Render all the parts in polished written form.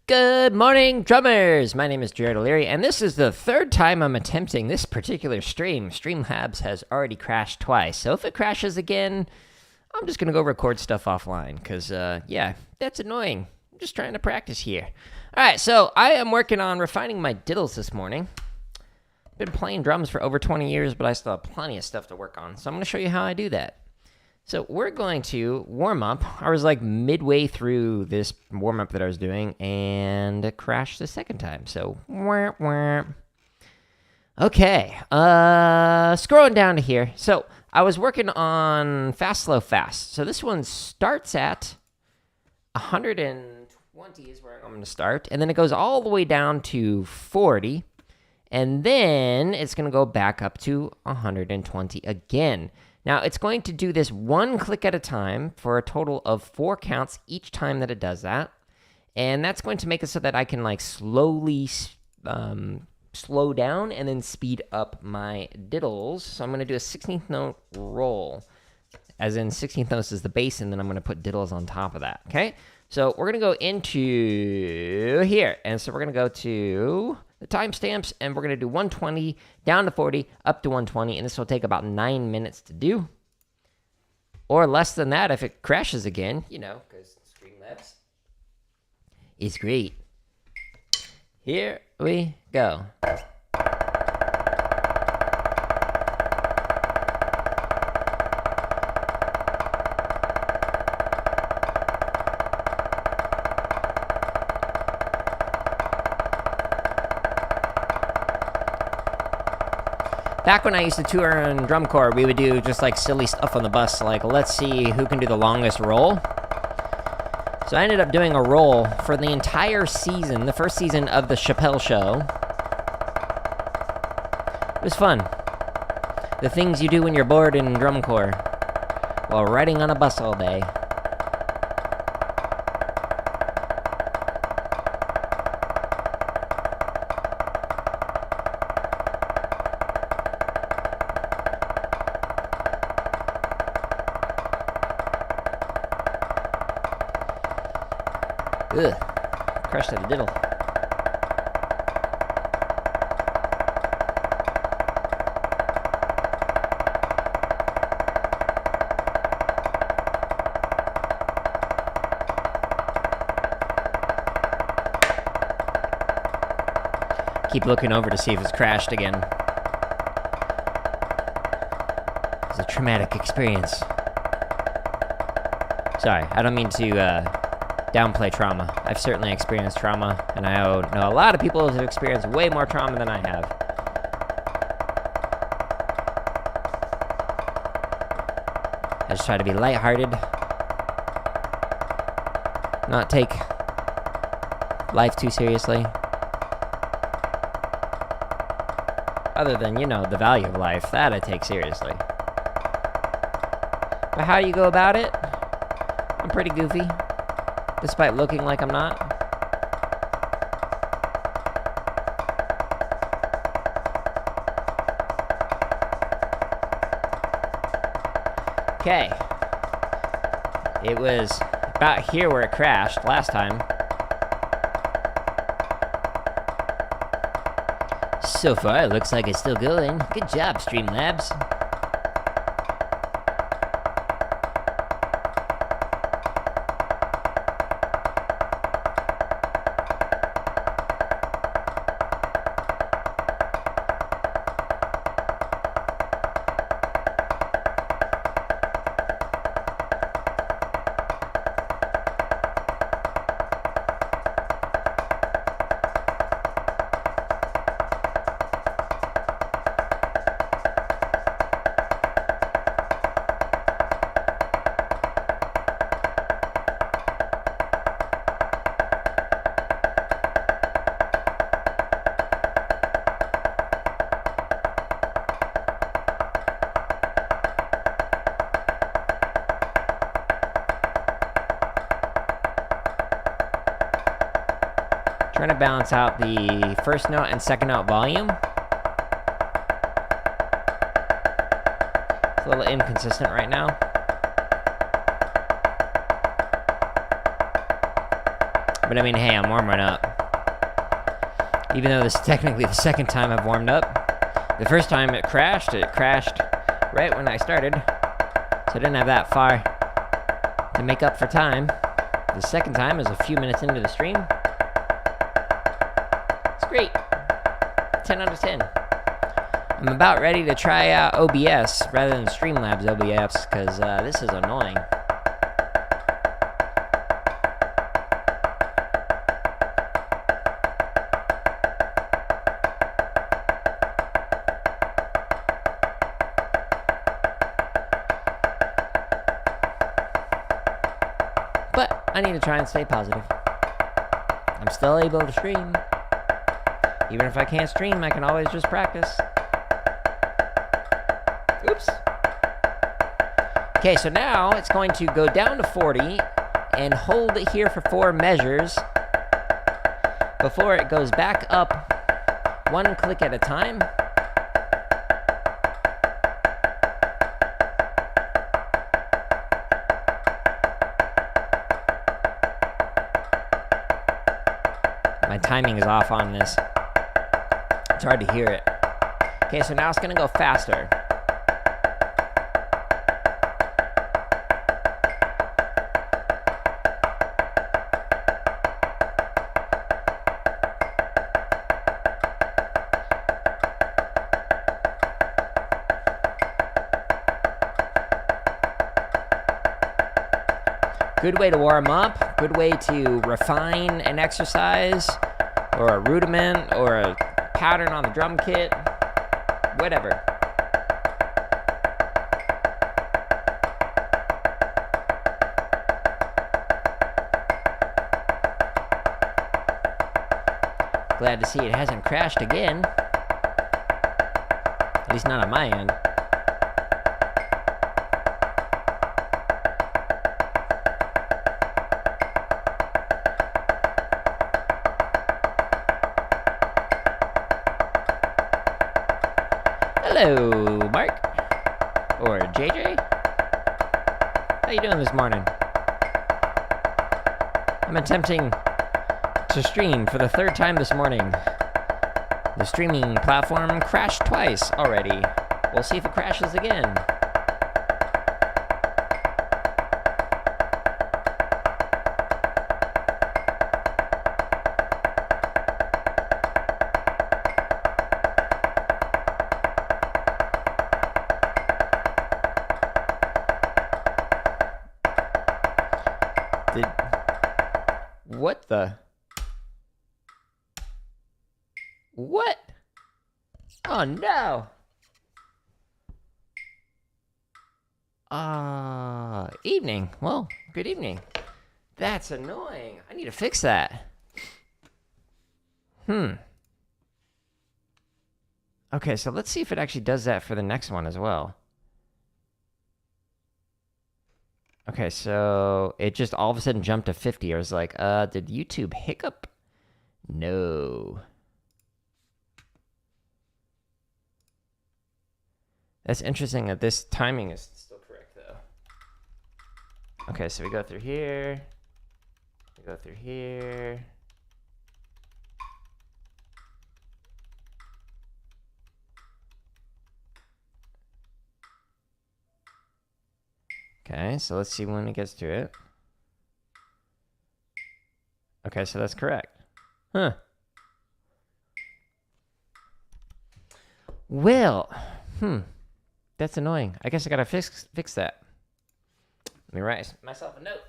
Good morning, drummers! My name is Jared O'Leary, and this is the third time I'm attempting this particular stream. Streamlabs has already crashed twice, so if it crashes again, I'm just gonna go record stuff offline, because, yeah, that's annoying. I'm just trying to practice here. Alright, so I am working on refining my diddles this morning. Been playing drums for over 20 years, but I still have plenty of stuff to work on, so I'm gonna show you how I do that. So we're going to warm up. I was like midway through this warm up that I was doing and it crashed the second time. So, wah, wah. Okay, scrolling down to here. So I was working on fast, slow, fast. So this one starts at 120 is where I'm going to start. And then it goes all the way down to 40. And then it's going to go back up to 120 again. Now, it's going to do this one click at a time for a total of 4 counts each time that it does that. And that's going to make it so that I can, like, slowly slow down and then speed up my diddles. So I'm going to do a 16th note roll. As in, 16th notes is the bass, and then I'm going to put diddles on top of that, okay? So we're going to go into here. And so we're going to go to the timestamps, and we're going to do 120, down to 40, up to 120, and this will take about 9 minutes to do. Or less than that if it crashes again, you know, because Streamlabs is great. Here we go. Back when I used to tour in drum corps, we would do just like silly stuff on the bus, like let's see who can do the longest roll. So I ended up doing a roll for the entire season, the first season of the Chappelle Show. It was fun. The things you do when you're bored in drum corps while riding on a bus all day. Ugh, crushed at the diddle. Keep looking over to see if it's crashed again. It's a traumatic experience. Sorry, I don't mean to, downplay trauma. I've certainly experienced trauma, and I know a lot of people have experienced way more trauma than I have. I just try to be lighthearted, not take life too seriously. Other than, you know, the value of life, that I take seriously. But how you go about it, I'm pretty goofy. Despite looking like I'm not. Okay. It was about here where it crashed last time. So far, it looks like it's still going. Good job, Streamlabs. Trying to balance out the first note and second note volume. It's a little inconsistent right now. But I mean, hey, I'm warming up. Even though this is technically the second time I've warmed up. The first time it crashed right when I started. So I didn't have that far to make up for time. The second time is a few minutes into the stream. It's great. 10 out of 10. I'm about ready to try out OBS rather than Streamlabs OBS because this is annoying. But I need to try and stay positive. I'm still able to stream. Even if I can't stream, I can always just practice. Oops. Okay, so now it's going to go down to 40 and hold it here for 4 measures before it goes back up 1 click at a time. My timing is off on this. It's hard to hear it. Okay, so now it's going to go faster. Good way to warm up, good way to refine an exercise, or a rudiment, or a pattern on the drum kit, whatever. Glad to see it hasn't crashed again. At least not on my end. Hello, Mark. Or JJ. How you doing this morning? I'm attempting to stream for the 3rd time this morning. The streaming platform crashed twice already. We'll see if it crashes again. What the? What? Oh no! Evening. Well, good evening. That's annoying. I need to fix that. Okay, so let's see if it actually does that for the next one as well. Okay, so it just all of a sudden jumped to 50. I was like, did YouTube hiccup? No. That's interesting that this timing is still correct, though. Okay, so we go through here. We go through here. Okay, so let's see when it gets to it. Okay, so that's correct. Huh. Well, that's annoying. I guess I gotta fix that. Let me write myself a note.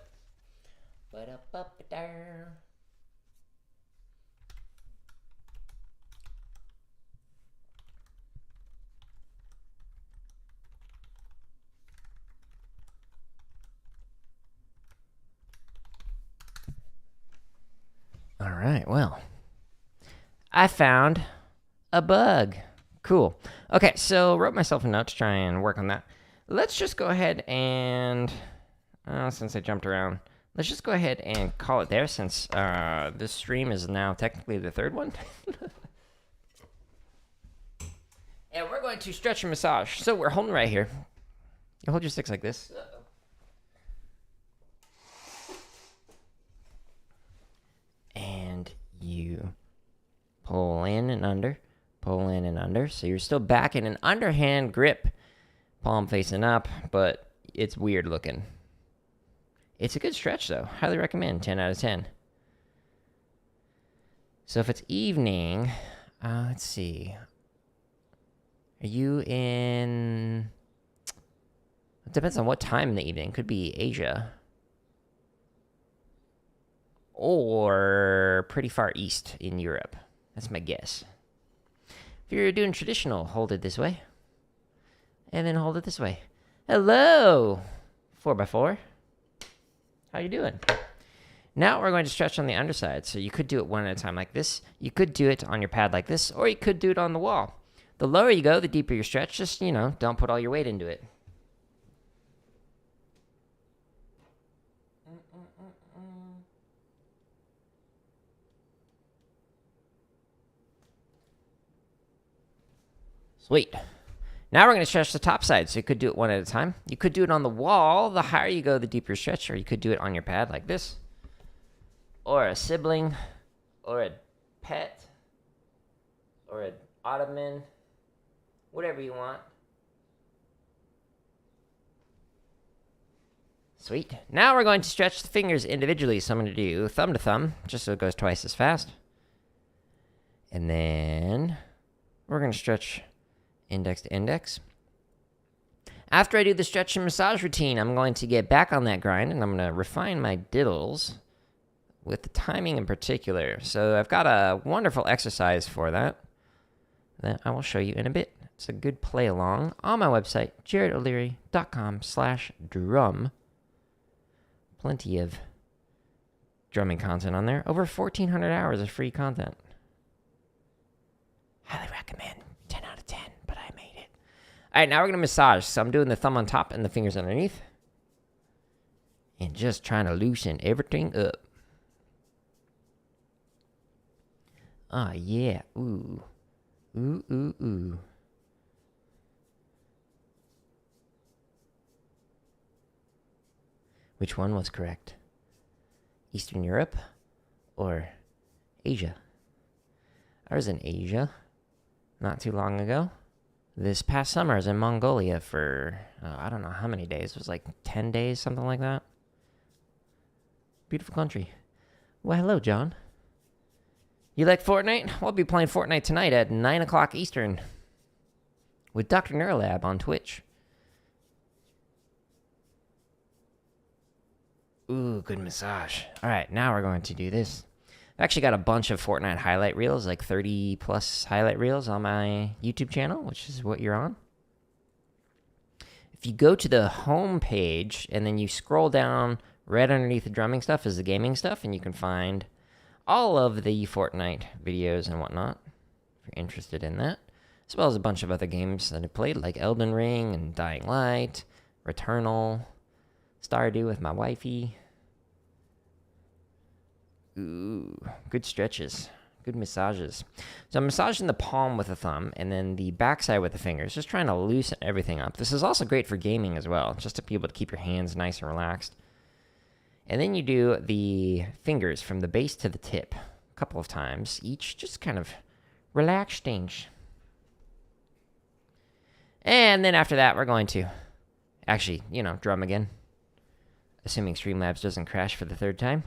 All right, well, I found a bug. Cool. Okay, so wrote myself a note to try and work on that. Let's just go ahead and, since I jumped around, let's just go ahead and call it there since this stream is now technically the 3rd one. And we're going to stretch and massage. So we're holding right here. You hold your sticks like this. pull in and under, pull in and under. So you're still back in an underhand grip, palm facing up, but it's weird looking. It's a good stretch, though. Highly recommend. 10 out of 10. So if it's evening, let's see. Are you in... It depends on what time in the evening. Could be Asia. Or pretty far east in Europe. That's my guess. If you're doing traditional, hold it this way. And then hold it this way. Hello! 4x4. How you doing? Now we're going to stretch on the underside. So you could do it one at a time like this. You could do it on your pad like this. Or you could do it on the wall. The lower you go, the deeper your stretch. Just, don't put all your weight into it. Sweet. Now we're going to stretch the top side, so you could do it one at a time. You could do it on the wall. The higher you go, the deeper your stretch, or you could do it on your pad like this. Or a sibling, or a pet, or an ottoman, whatever you want. Sweet. Now we're going to stretch the fingers individually, so I'm going to do thumb to thumb, just so it goes twice as fast. And then we're going to stretch index to index. After I do the stretch and massage routine, I'm going to get back on that grind, and I'm going to refine my diddles with the timing in particular. So I've got a wonderful exercise for that I will show you in a bit. It's a good play along on my website, jaredoleary.com/drum. Plenty of drumming content on there. Over 1,400 hours of free content. Highly recommend. 10 out of 10, but I made it. All right, now we're going to massage. So I'm doing the thumb on top and the fingers underneath. And just trying to loosen everything up. Oh, yeah. Ooh. Ooh, ooh, ooh. Which one was correct? Eastern Europe or Asia? I was in Asia not too long ago. This past summer, I was in Mongolia for, I don't know how many days. It was like 10 days, something like that. Beautiful country. Well, hello, John. You like Fortnite? We'll be playing Fortnite tonight at 9 o'clock Eastern with Dr. Neurolab on Twitch. Ooh, good massage. All right, now we're going to do this. I've actually got a bunch of Fortnite highlight reels, like 30 plus highlight reels on my YouTube channel, which is what you're on. If you go to the home page and then you scroll down, right underneath the drumming stuff is the gaming stuff, and you can find all of the Fortnite videos and whatnot, if you're interested in that, as well as a bunch of other games that I played, like Elden Ring and Dying Light, Returnal, Stardew with my wifey. Ooh, good stretches, good massages. So I'm massaging the palm with the thumb and then the backside with the fingers, just trying to loosen everything up. This is also great for gaming as well, just to be able to keep your hands nice and relaxed. And then you do the fingers from the base to the tip a couple of times each, just kind of relax things. And then after that, we're going to actually, drum again. Assuming Streamlabs doesn't crash for the third time.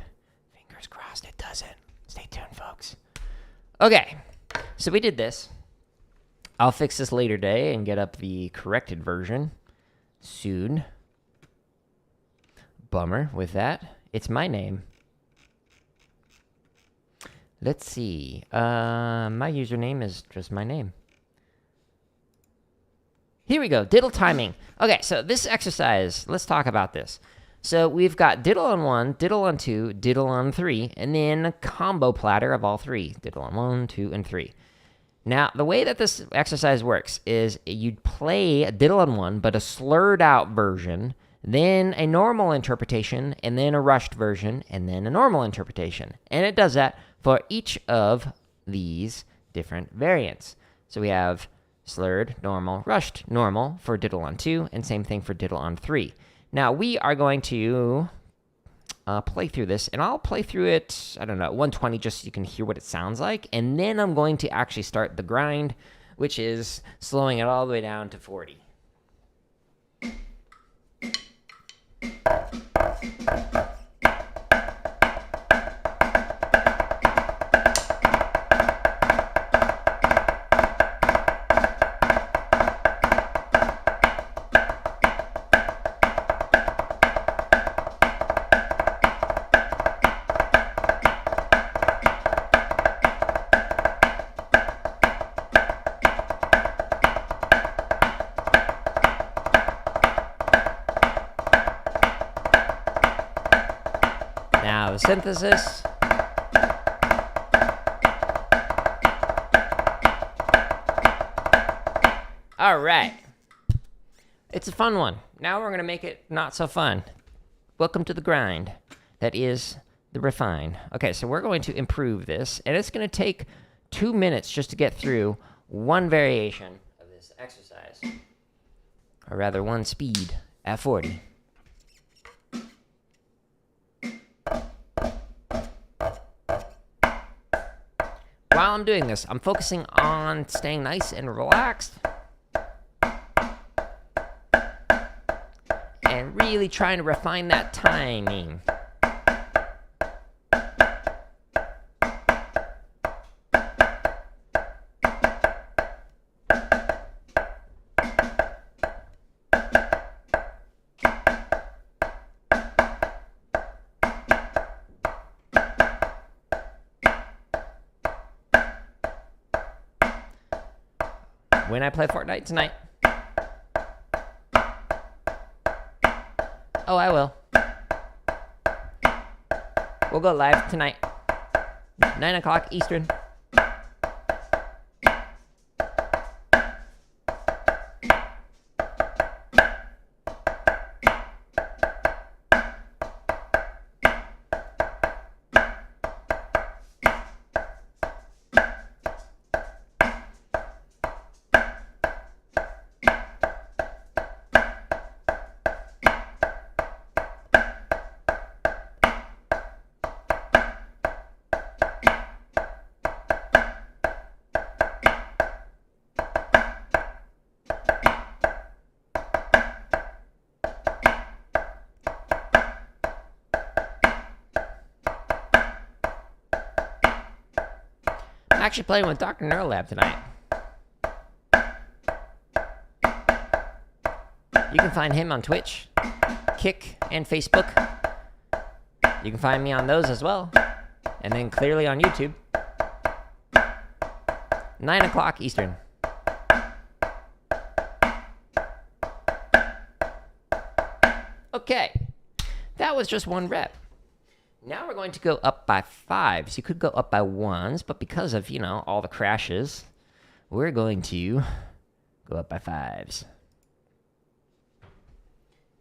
Fingers crossed it doesn't. Stay tuned, folks. Okay, so we did this. I'll fix this later today and get up the corrected version soon. Bummer with that. It's my name. Let's see. My username is just my name. Here we go. Diddle timing. Okay, so this exercise, let's talk about this. So we've got diddle on 1, diddle on 2, diddle on 3, and then a combo platter of all 3. Diddle on 1, 2, and 3. Now, the way that this exercise works is you'd play a diddle on 1, but a slurred out version, then a normal interpretation, and then a rushed version, and then a normal interpretation. And it does that for each of these different variants. So we have slurred, normal, rushed, normal for diddle on 2, and same thing for diddle on 3. Now, we are going to play through this, and I'll play through it, I don't know, 120 just so you can hear what it sounds like, and then I'm going to actually start the grind, which is slowing it all the way down to 40. Now the synthesis. All right. It's a fun one. Now we're going to make it not so fun. Welcome to the grind. That is the refine. Okay, so we're going to improve this, and it's going to take 2 minutes just to get through one variation of this exercise. Or rather, one speed at 40. While I'm doing this, I'm focusing on staying nice and relaxed and really trying to refine that timing. When I play Fortnite tonight. Oh, I will. We'll go live tonight. 9 o'clock Eastern. I'm actually playing with Dr. Neurolab tonight. You can find him on Twitch, Kick, and Facebook. You can find me on those as well. And then clearly on YouTube. 9 o'clock Eastern. Okay. That was just one rep. Now we're going to go up by 5s. You could go up by 1s, but because of, all the crashes, we're going to go up by 5s.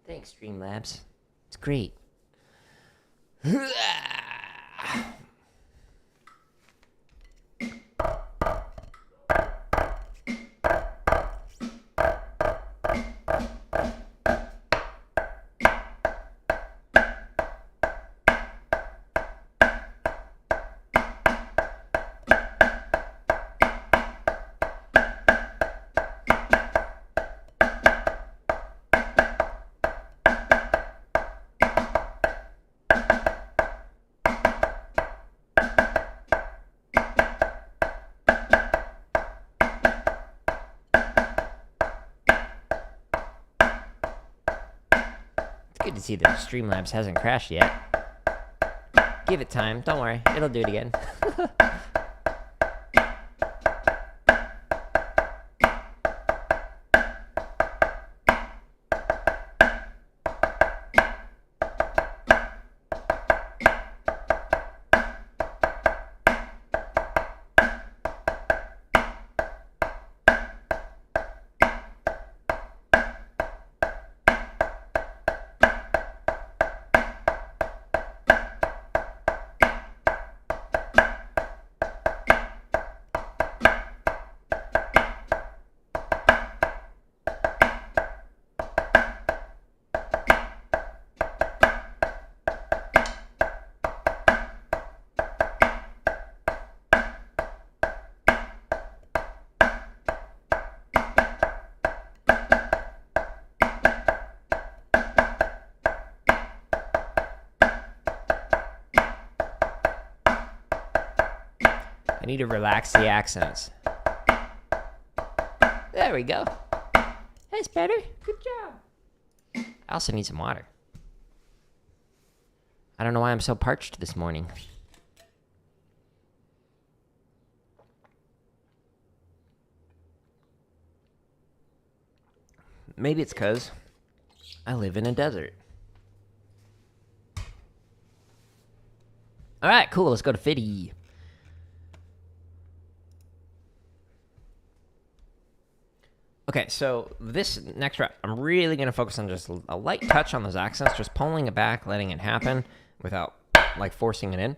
Thanks, Streamlabs. It's great. Good to see that Streamlabs hasn't crashed yet. Give it time. Don't worry. It'll do it again. need to relax the accents. There we go. That's better. Good job. I also need some water. I don't know why I'm so parched this morning. Maybe it's because I live in a desert. All right, cool. Let's go to Fiddy. Okay, so this next rep, I'm really going to focus on just a light touch on those accents, just pulling it back, letting it happen without, like, forcing it in.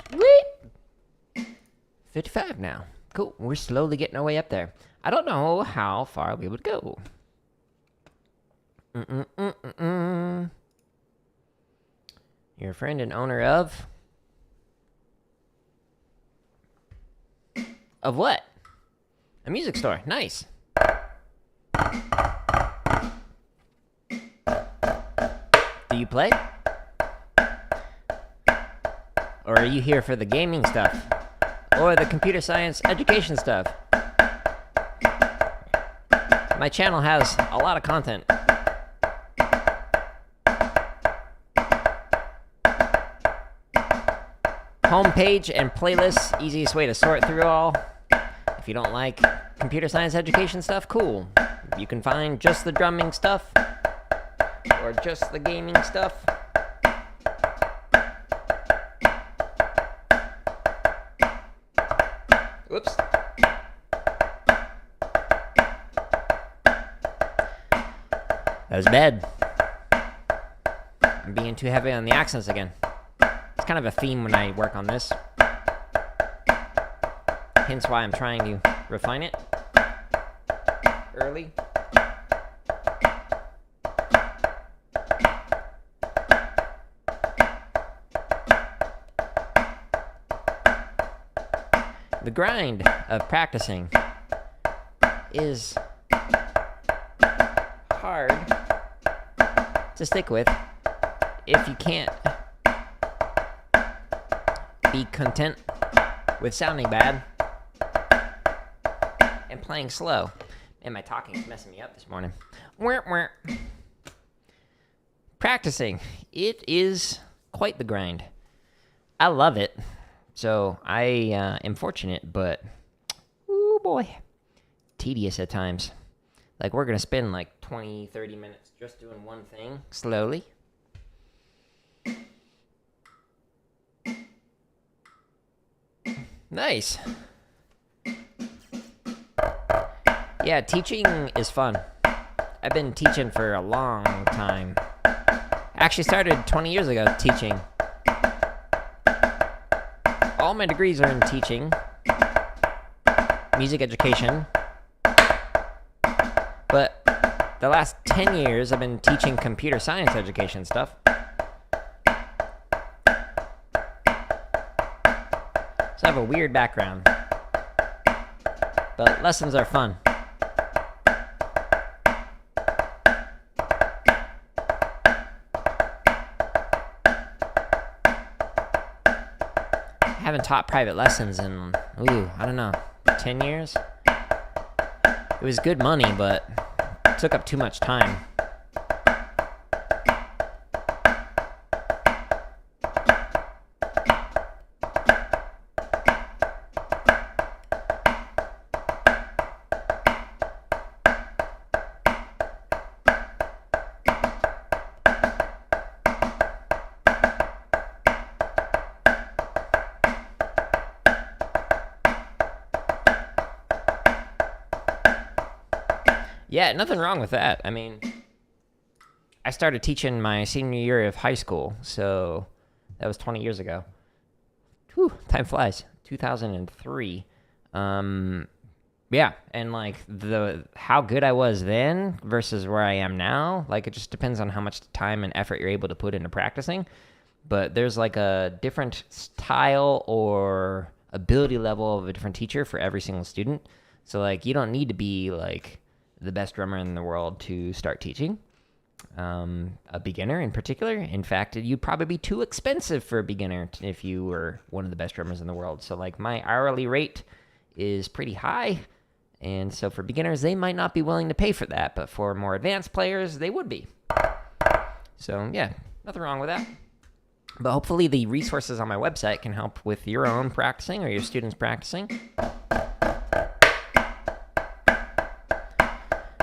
Sweet! 55 now. Cool. We're slowly getting our way up there. I don't know how far we would go. You're a friend and owner of? Of what? A music store. Nice. Do you play? Or are you here for the gaming stuff? Or the computer science education stuff? My channel has a lot of content. Homepage and playlists, easiest way to sort through all. If you don't like computer science education stuff, cool. You can find just the drumming stuff, or just the gaming stuff. Whoops. That was bad. I'm being too heavy on the accents again. It's kind of a theme when I work on this. Hence why I'm trying to refine it early. The grind of practicing is hard to stick with if you can't be content with sounding bad and playing slow. And my talking's messing me up this morning. Practicing. It is quite the grind. I love it. So I am fortunate, but ooh boy, tedious at times. Like we're going to spend like 20, 30 minutes just doing one thing slowly. Nice. Yeah, teaching is fun. I've been teaching for a long time. I actually started 20 years ago teaching. All my degrees are in teaching, music education, but the last 10 years, I've been teaching computer science education stuff. So I have a weird background. But lessons are fun. I haven't taught private lessons in, I don't know, 10 years? It was good money, but it took up too much time. Yeah, nothing wrong with that. I mean, I started teaching my senior year of high school, so that was 20 years ago. Whew, time flies. 2003. Yeah, and like how good I was then versus where I am now, like it just depends on how much time and effort you're able to put into practicing. But there's like a different style or ability level of a different teacher for every single student. So like you don't need to be like the best drummer in the world to start teaching. A beginner in particular. In fact, you'd probably be too expensive for a beginner if you were one of the best drummers in the world. So like my hourly rate is pretty high. And so for beginners, they might not be willing to pay for that. But for more advanced players, they would be. So yeah, nothing wrong with that. But hopefully the resources on my website can help with your own practicing or your students practicing.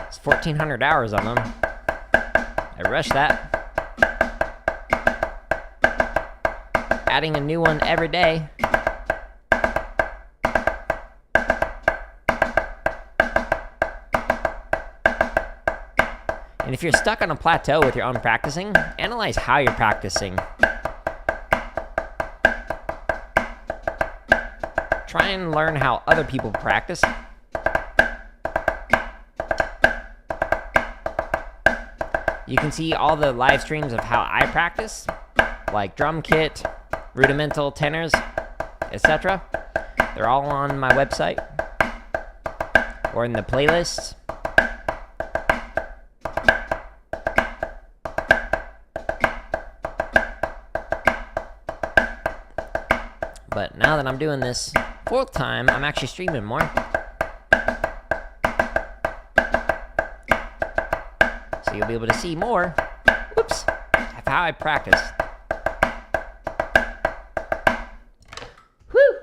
It's 1,400 hours on them. I rushed that. Adding a new one every day. And if you're stuck on a plateau with your own practicing, analyze how you're practicing. Try and learn how other people practice. You can see all the live streams of how I practice, like drum kit, rudimental tenors, etc. They're all on my website or in the playlists. But now that I'm doing this full time, I'm actually streaming more. So you'll be able to see more, of how I practice. Whew!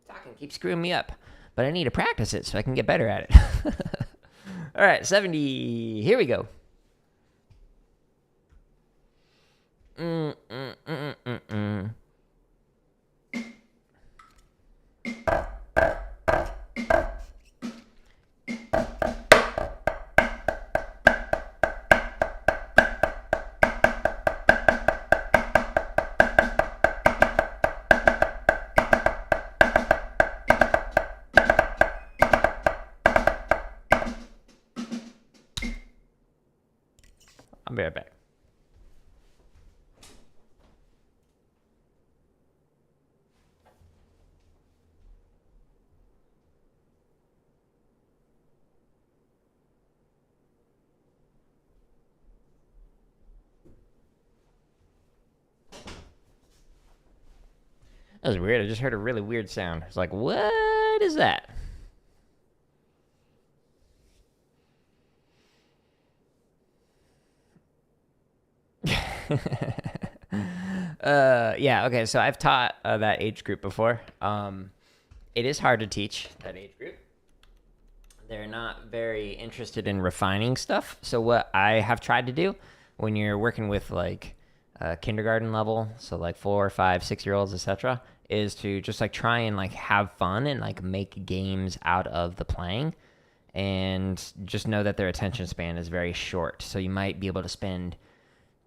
Talking keeps screwing me up, but I need to practice it so I can get better at it. All right, 70. Here we go. I'll be right back. That was weird. I just heard a really weird sound. It's like, what is that? Yeah, okay, so I've taught that age group before. It is hard to teach that age group. They're not very interested in refining stuff. So what I have tried to do when you're working with like kindergarten level, so like 4, 5, 6-year-olds, etc., is to just like try and like have fun and like make games out of the playing, and just know that their attention span is very short. So you might be able to spend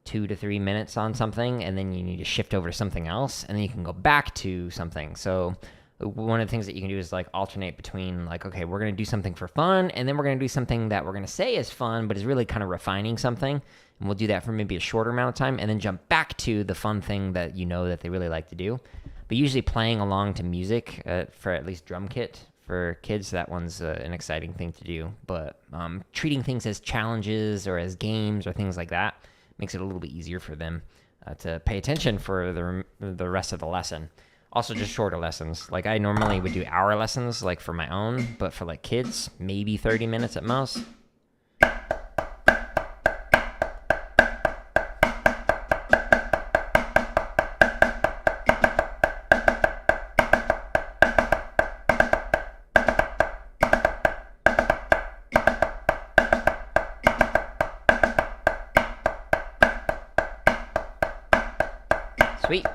2 to 3 minutes on something, and then you need to shift over to something else, and then you can go back to something. So, one of the things that you can do is like alternate between like, okay, we're going to do something for fun, and then we're going to do something that we're going to say is fun, but is really kind of refining something. And we'll do that for maybe a shorter amount of time, and then jump back to the fun thing that you know that they really like to do. But usually playing along to music for at least drum kit for kids, that one's an exciting thing to do. But treating things as challenges or as games or things like that makes it a little bit easier for them to pay attention for the rest of the lesson. Also, just shorter lessons. Like, I normally would do hour lessons, like, for my own, but for, like, kids, maybe 30 minutes at most. Sweet.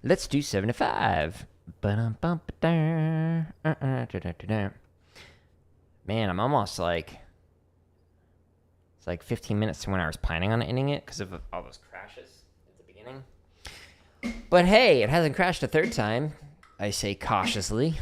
Let's do 75. Man, I'm almost like... It's like 15 minutes to when I was planning on ending it because of all those crashes at the beginning. But hey, it hasn't crashed a third time. I say cautiously.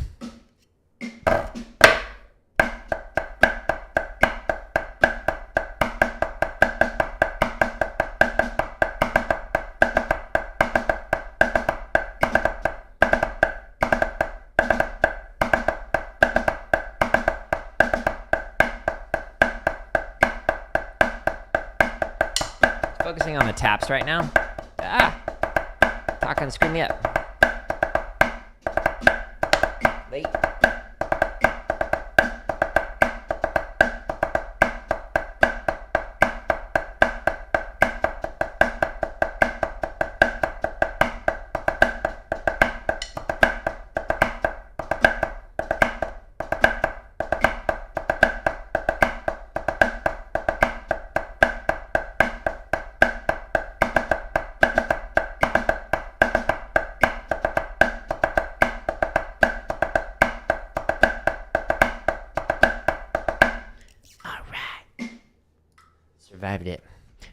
Focusing on the taps right now. Talking, screw me up. Late. Survived it.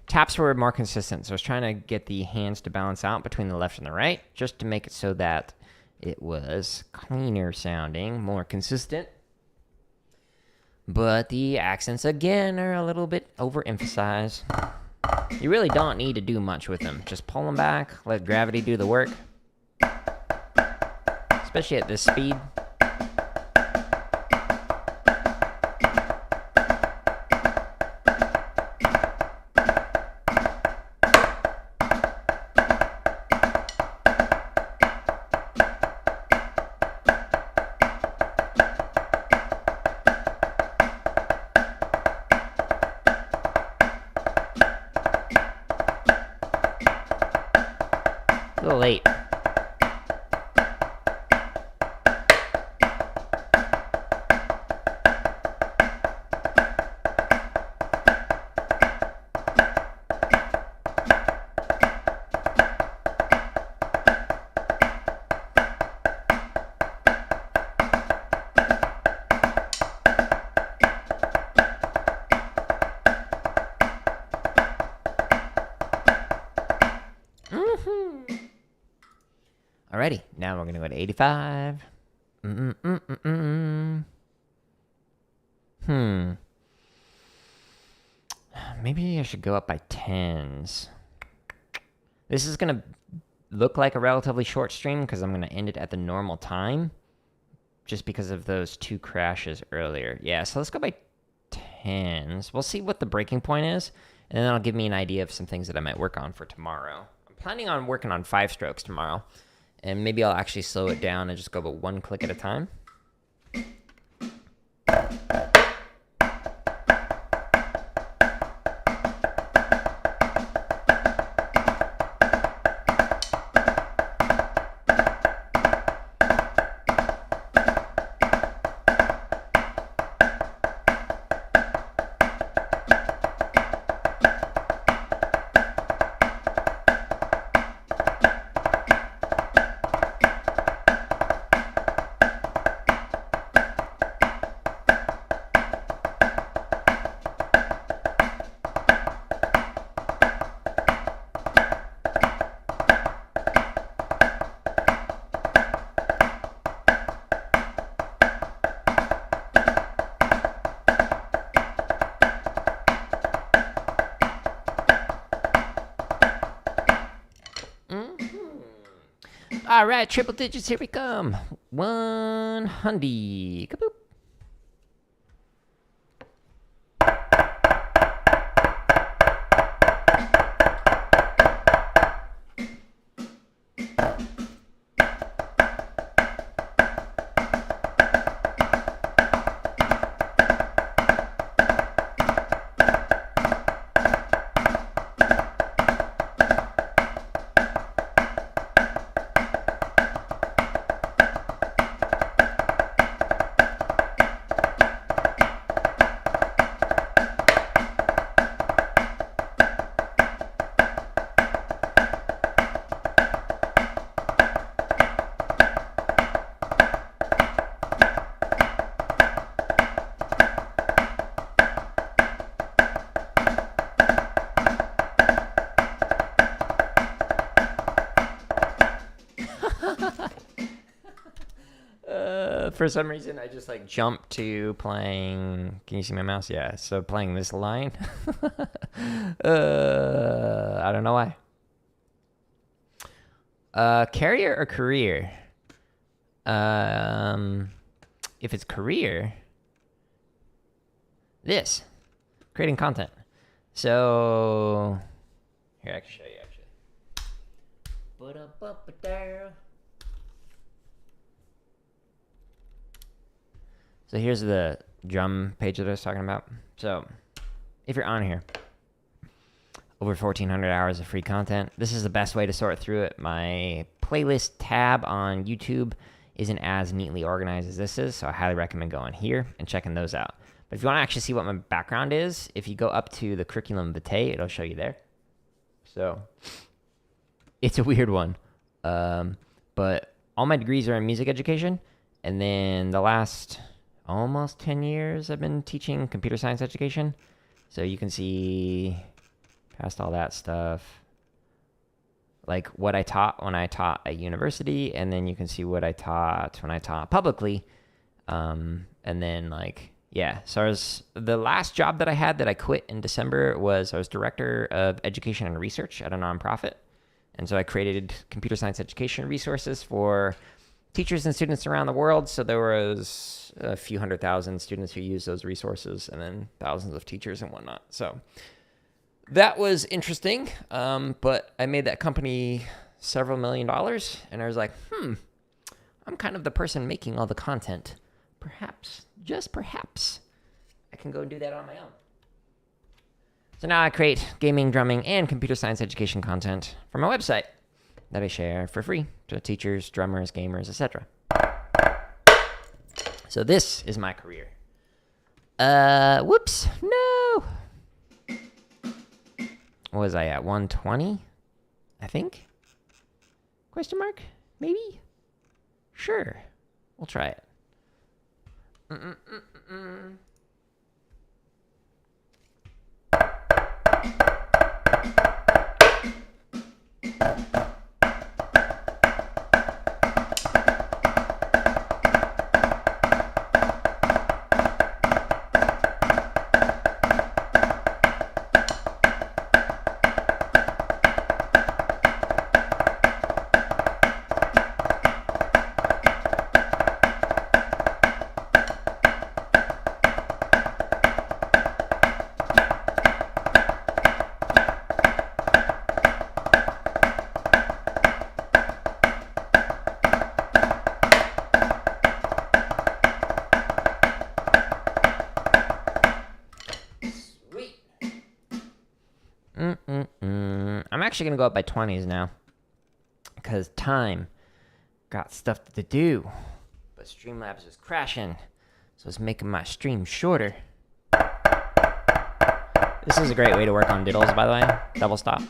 Taps were more consistent, so I was trying to get the hands to balance out between the left and the right, just to make it so that it was cleaner sounding, more consistent. But the accents, again, are a little bit overemphasized. You really don't need to do much with them. Just pull them back, let gravity do the work. Especially at this speed. A little late. Alrighty, now we're going to go to 85. Maybe I should go up by 10s. This is going to look like a relatively short stream because I'm going to end it at the normal time. Just because of those two crashes earlier. Yeah, so let's go by 10s. We'll see what the breaking point is. And then that'll give me an idea of some things that I might work on for tomorrow. I'm planning on working on 5 strokes tomorrow. And maybe I'll actually slow it down and just go about one click at a time. All right, triple digits, here we come. 100. Kaboop. For some reason, I just like jumped to playing. Can you see my mouse? Yeah. So playing this line. I don't know why. Carrier or career? If it's career, this creating content. So here I can show you actually. So here's the drum page that I was talking about. So if you're on here, over 1,400 hours of free content. This is the best way to sort through it. My playlist tab on YouTube isn't as neatly organized as this is, so I highly recommend going here and checking those out. But if you want to actually see what my background is, if you go up to the curriculum vitae, it'll show you there. So it's a weird one. But all my degrees are in music education, and then the last almost 10 years I've been teaching computer science education. So you can see past all that stuff, like what I taught when I taught at university, and then you can see what I taught when I taught publicly. And then like, yeah, so the last job that I had that I quit in December was I was director of education and research at a nonprofit. And so I created computer science education resources for teachers and students around the world. So there was a few 100,000 students who used those resources, and then thousands of teachers and whatnot. So that was interesting. But I made that company several $1 million, and I was like, I'm kind of the person making all the content. Perhaps, just perhaps, I can go do that on my own. So now I create gaming, drumming, and computer science education content for my website that I share for free to teachers, drummers, gamers, etc. So this is my career. Whoops, no. What was I at, 120? I think? Question mark? Maybe? Sure. We'll try it. I'm actually gonna go up by 20s now, because time got stuff to do. But Streamlabs is crashing, so it's making my stream shorter. This is a great way to work on diddles, by the way. Double stop.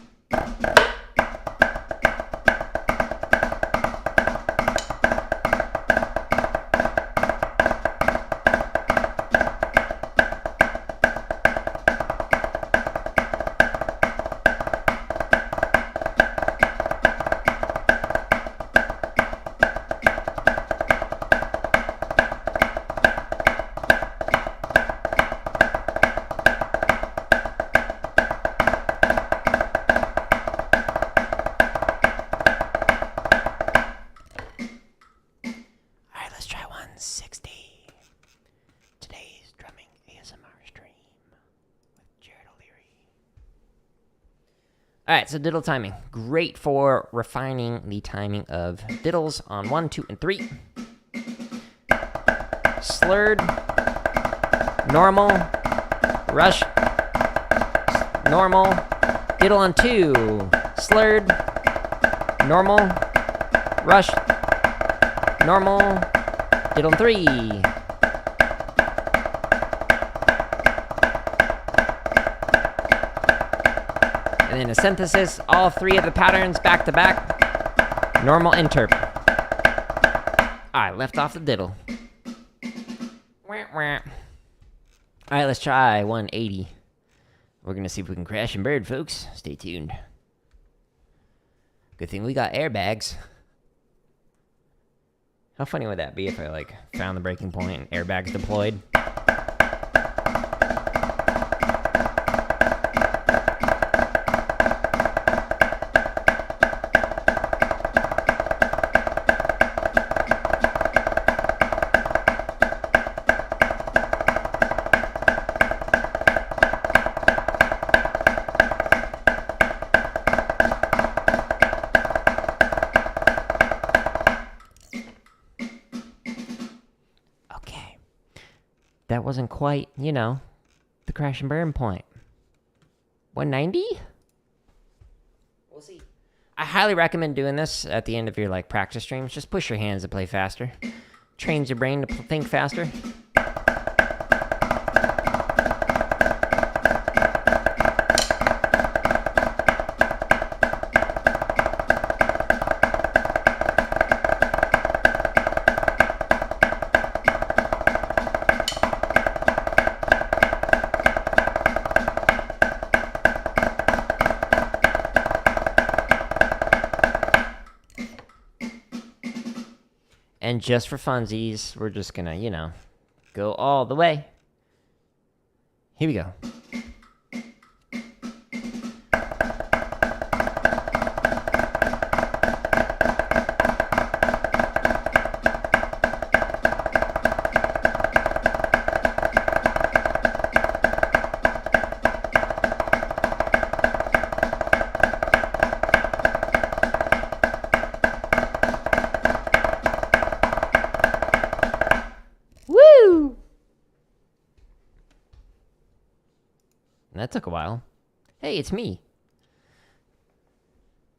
Alright, so diddle timing. Great for refining the timing of diddles on 1, 2, and 3. Slurred, normal, rush, normal, diddle on 2, slurred, normal, rush, normal, diddle on 3. And then a synthesis, all 3 of the patterns back to back. Normal interp. Alright, left off the diddle. Alright, let's try 180. We're gonna see if we can crash and burn, folks. Stay tuned. Good thing we got airbags. How funny would that be if I, like, found the breaking point and airbags deployed? That wasn't quite, you know, the crash and burn point. 190? We'll see. I highly recommend doing this at the end of your, like, practice streams. Just push your hands to play faster. Trains your brain to think faster. And just for funsies, we're just gonna, you know, go all the way. Here we go. That took a while. Hey, it's me.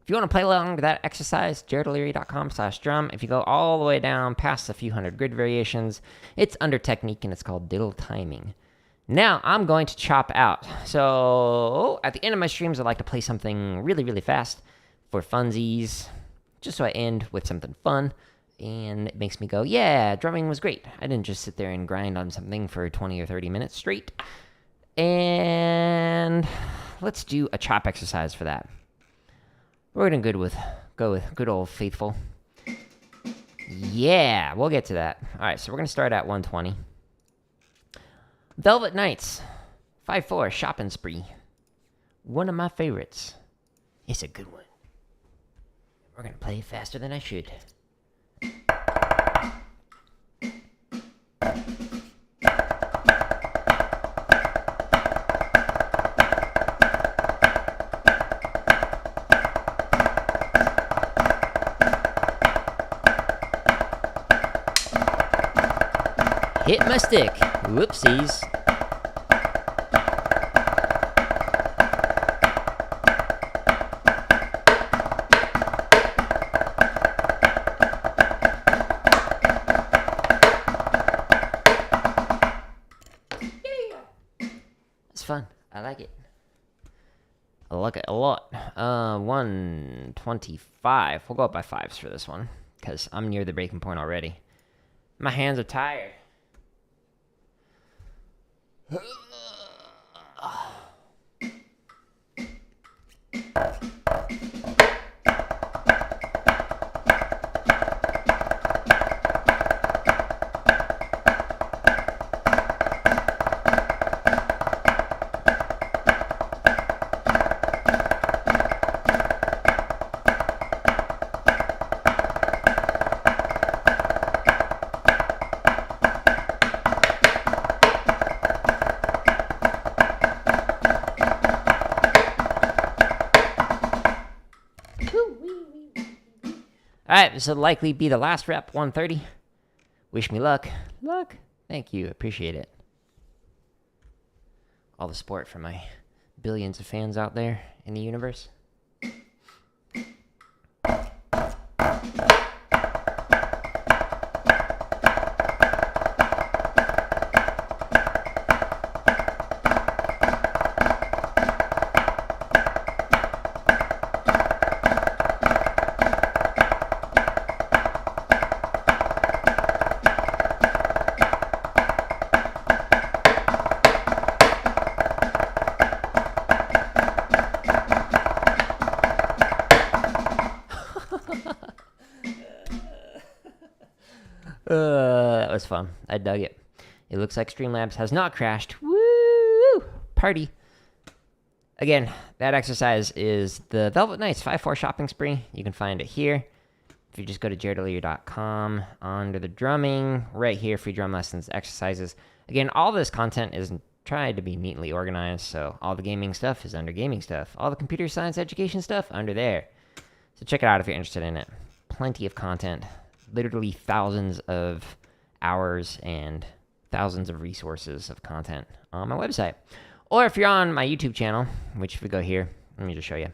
If you want to play along to that exercise, jaredoleary.com/drum. If you go all the way down past a few hundred grid variations, it's under technique and it's called diddle timing. Now, I'm going to chop out. So, at the end of my streams, I like to play something really, really fast for funsies, just so I end with something fun. And it makes me go, yeah, drumming was great. I didn't just sit there and grind on something for 20 or 30 minutes straight. And let's do a chop exercise for that. We're gonna go with good old faithful. Yeah, we'll get to that. All right, so we're gonna start at 120. Velvet Nights, 5/4 shopping spree. One of my favorites. It's a good one. We're gonna play faster than I should. Hit my stick. Whoopsies. like it. I like it a lot. 125. We'll go up by 5s for this one, because I'm near the breaking point already. My hands are tired. Alright, this will likely be the last rep, 130. Wish me luck. Luck. Thank you, appreciate it. All the support from my billions of fans out there in the universe. That was fun. I dug it. It looks like Streamlabs has not crashed. Woo! Party. Again, that exercise is the Velvet Nights 5-4 shopping spree. You can find it here. If you just go to jaredlear.com, under the drumming, right here, free drum lessons, exercises. Again, all this content is tried to be neatly organized, so all the gaming stuff is under gaming stuff. All the computer science education stuff, under there. So check it out if you're interested in it. Plenty of content. Literally thousands of hours and thousands of resources of content on my website. Or if you're on my YouTube channel, which if we go here, let me just show you.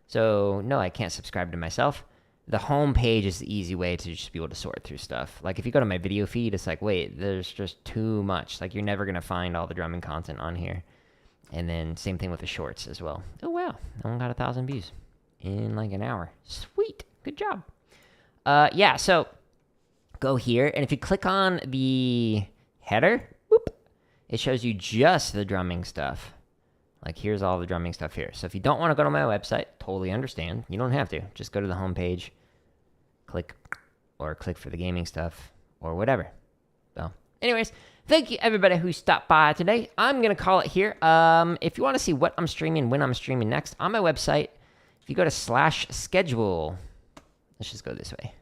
So, no, I can't subscribe to myself. The home page is the easy way to just be able to sort through stuff. Like, if you go to my video feed, it's like, wait, there's just too much. Like, you're never going to find all the drumming content on here. And then same thing with the shorts as well. Oh, wow. I only got 1,000 views in like an hour. Sweet. Good job. Yeah, so go here. And if you click on the header, whoop, it shows you just the drumming stuff. Like, here's all the drumming stuff here. So if you don't want to go to my website, totally understand. You don't have to. Just go to the home page, click for the gaming stuff, or whatever. So, anyways, thank you everybody who stopped by today. I'm going to call it here. If you want to see what I'm streaming, when I'm streaming next, on my website, if you go to /schedule, let's just go this way.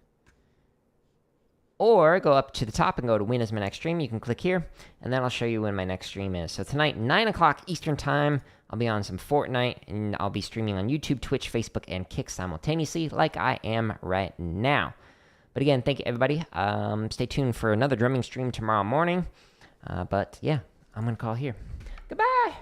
Or go up to the top and go to when is my next stream. You can click here, and then I'll show you when my next stream is. So tonight, 9 o'clock Eastern Time, I'll be on some Fortnite, and I'll be streaming on YouTube, Twitch, Facebook, and Kick simultaneously, like I am right now. But again, thank you, everybody. Stay tuned for another drumming stream tomorrow morning. But yeah, I'm going to call here. Goodbye.